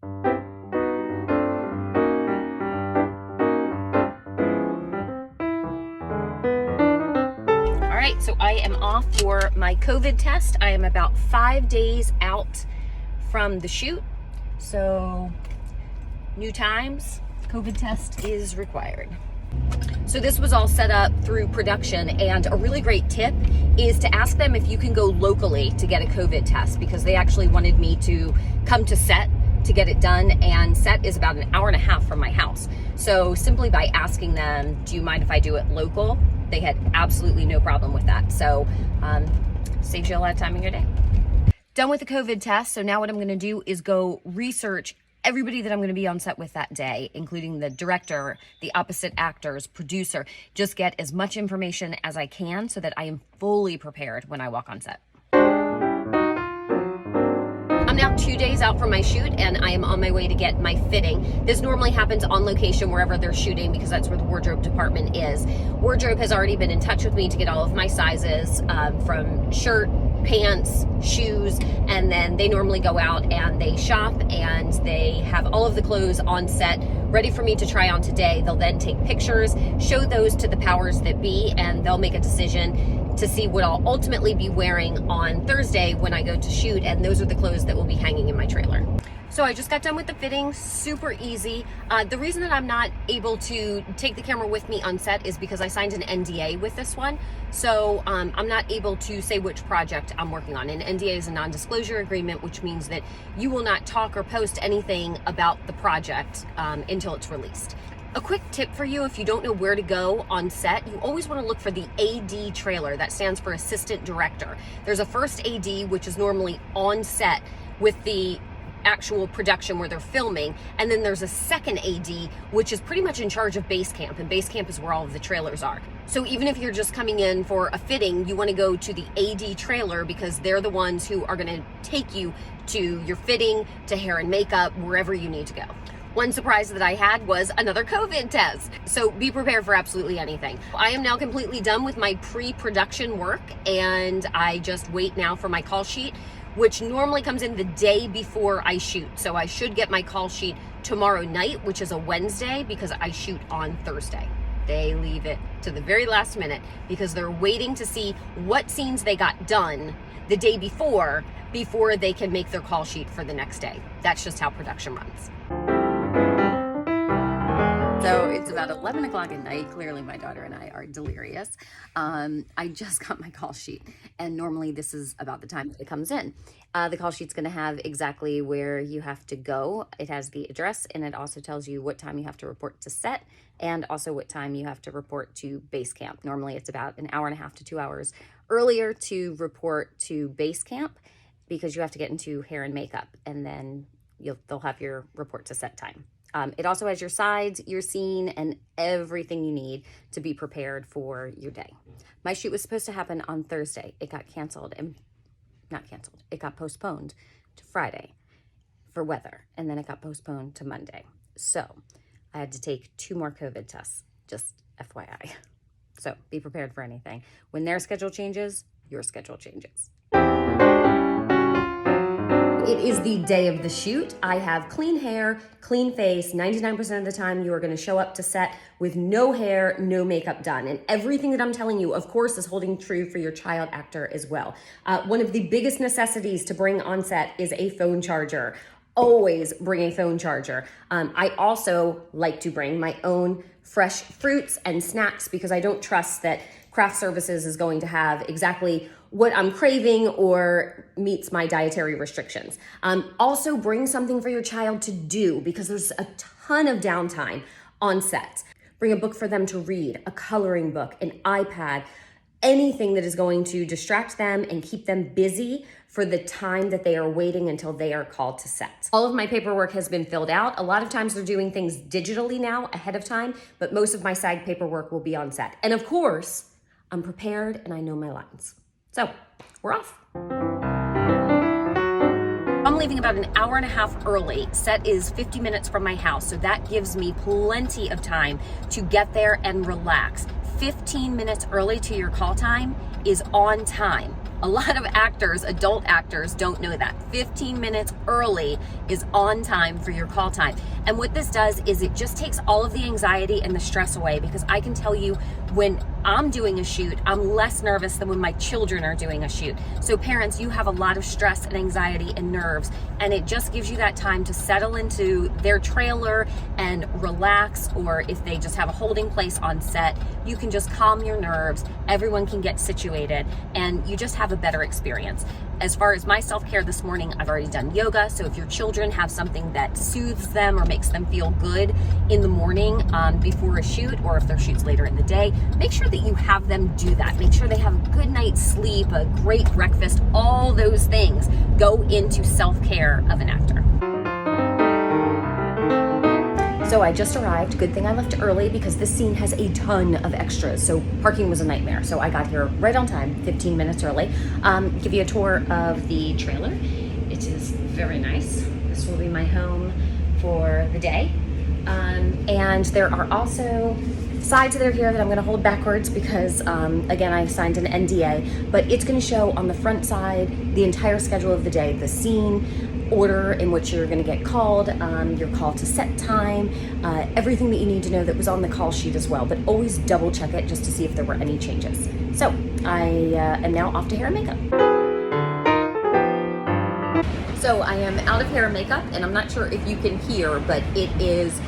All right, so I am off for my COVID test. I am about 5 days out from the shoot. So, new times, COVID test is required. So this was all set up through production, and a really great tip is to ask them if you can go locally to get a COVID test, because they actually wanted me to come to set to get it done, and set is about an hour and a half from my house. So simply by asking them, do you mind if I do it local? They had absolutely no problem with that. So saves you a lot of time in your day. Done with the COVID test. So now what I'm going to do is go research everybody that I'm going to be on set with that day, including the director, the opposite actors, producer. Just get as much information as I can so that I am fully prepared when I walk on set. I'm now 2 days out from my shoot, and I am on my way to get my fitting. This normally happens on location wherever they're shooting, because that's where the wardrobe department is. Wardrobe has already been in touch with me to get all of my sizes, from shirt, pants, shoes, and then they normally go out and they shop, and they have all of the clothes on set ready for me to try on today. They'll then take pictures, show those to the powers that be, and they'll make a decision to see what I'll ultimately be wearing on Thursday when I go to shoot, and those are the clothes that will be hanging in my trailer. So I just got done with the fitting, super easy. The reason that I'm not able to take the camera with me on set is because I signed an NDA with this one. So I'm not able to say which project I'm working on. An NDA is a non-disclosure agreement, which means that you will not talk or post anything about the project until it's released. A quick tip for you, if you don't know where to go on set, you always want to look for the AD trailer. That stands for Assistant Director. There's a first AD, which is normally on set with the actual production where they're filming, and then there's a second AD, which is pretty much in charge of base camp, and base camp is where all of the trailers are. So even if you're just coming in for a fitting, you want to go to the AD trailer, because they're the ones who are going to take you to your fitting, to hair and makeup, wherever you need to go. One surprise that I had was another COVID test. So be prepared for absolutely anything. I am now completely done with my pre-production work, and I just wait now for my call sheet, which normally comes in the day before I shoot. So I should get my call sheet tomorrow night, which is a Wednesday, because I shoot on Thursday. They leave it to the very last minute because they're waiting to see what scenes they got done the day before they can make their call sheet for the next day. That's just how production runs. So it's about 11 o'clock at night. Clearly my daughter and I are delirious. I just got my call sheet, and normally this is about the time that it comes in. The call sheet's gonna have exactly where you have to go. It has the address, and it also tells you what time you have to report to set, and also what time you have to report to base camp. Normally it's about an hour and a half to 2 hours earlier to report to base camp, because you have to get into hair and makeup, and then they'll have your report to set time. It also has your sides, your scene, and everything you need to be prepared for your day. My shoot was supposed to happen on Thursday. It got canceled, and not canceled. It got postponed to Friday for weather, and then it got postponed to Monday. So I had to take 2 more COVID tests, just FYI. So be prepared for anything. When their schedule changes, your schedule changes. It is the day of the shoot. I have clean hair, clean face. 99% of the time, you are going to show up to set with no hair, no makeup done. And everything that I'm telling you, of course, is holding true for your child actor as well. One of the biggest necessities to bring on set is a phone charger. Always bring a phone charger. I also like to bring my own fresh fruits and snacks, because I don't trust that craft services is going to have exactly what I'm craving or meets my dietary restrictions. Also bring something for your child to do, because there's a ton of downtime on set. Bring a book for them to read, a coloring book, an iPad, anything that is going to distract them and keep them busy for the time that they are waiting until they are called to set. All of my paperwork has been filled out. A lot of times they're doing things digitally now ahead of time, but most of my SAG paperwork will be on set. And of course, I'm prepared and I know my lines. So we're off. I'm leaving about an hour and a half early. Set is 50 minutes from my house, so that gives me plenty of time to get there and relax. 15 minutes early to your call time is on time. A lot of actors, adult actors, don't know that 15 minutes early is on time for your call time. And what this does is it just takes all of the anxiety and the stress away, because I can tell you, when I'm doing a shoot, I'm less nervous than when my children are doing a shoot. So parents, you have a lot of stress and anxiety and nerves, and it just gives you that time to settle into their trailer and relax, or if they just have a holding place on set, you can just calm your nerves, everyone can get situated, and you just have a better experience. As far as my self-care this morning, I've already done yoga, so if your children have something that soothes them or makes them feel good in the morning before a shoot, or if their shoot's later in the day, make sure that you have them do that. Make sure they have a good night's sleep, a great breakfast. All those things go into self-care of an actor. So I just arrived. Good thing I left early, because this scene has a ton of extras. So parking was a nightmare. So I got here right on time, 15 minutes early. Give you a tour of the trailer. It is very nice. This will be my home for the day. And there are also sides that are here that I'm gonna hold backwards because, again, I signed an NDA, but it's gonna show on the front side the entire schedule of the day, the scene, order in which you're going to get called, your call to set time, everything that you need to know that was on the call sheet as well, but always double check it just to see if there were any changes. So I am now off to hair and makeup. So I am out of hair and makeup, and I'm not sure if you can hear, but it is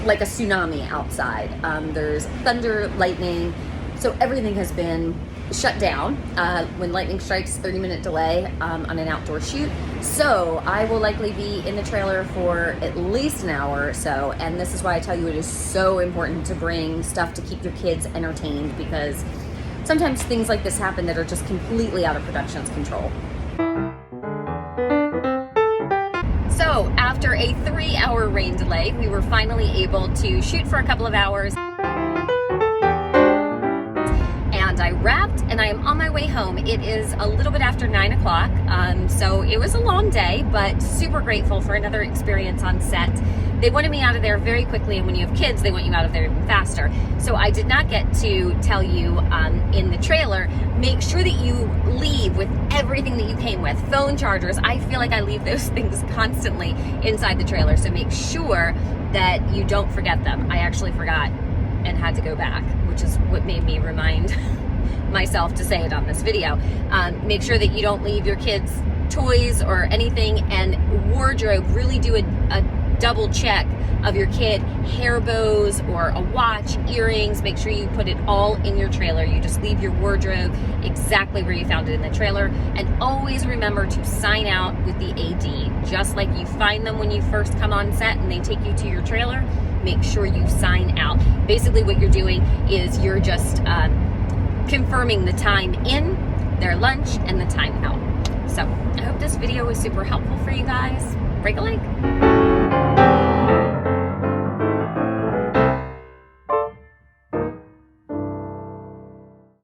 like a tsunami outside. There's thunder, lightning, so everything has been shut down. When lightning strikes, 30-minute delay on an outdoor shoot. So I will likely be in the trailer for at least an hour or so, and this is why I tell you it is so important to bring stuff to keep your kids entertained, because sometimes things like this happen that are just completely out of production's control. So after a 3-hour rain delay, we were finally able to shoot for a couple of hours. I wrapped and I am on my way home. It is a little bit after 9 o'clock, so it was a long day, but super grateful for another experience on set. They wanted me out of there very quickly, and when you have kids, they want you out of there even faster. So I did not get to tell you in the trailer, make sure that you leave with everything that you came with. Phone chargers, I feel like I leave those things constantly inside the trailer, so make sure that you don't forget them. I actually forgot and had to go back, which is what made me remind myself to say it on this video. Make sure that you don't leave your kids' toys or anything, and wardrobe, really do a double check of your kid, hair bows or a watch, earrings. Make sure you put it all in your trailer. You just leave your wardrobe exactly where you found it in the trailer, and always remember to sign out with the AD. Just like you find them when you first come on set and they take you to your trailer, make sure you sign out. Basically what you're doing is you're just confirming the time in, their lunch, and the time out. So I hope this video was super helpful for you guys. Break a leg.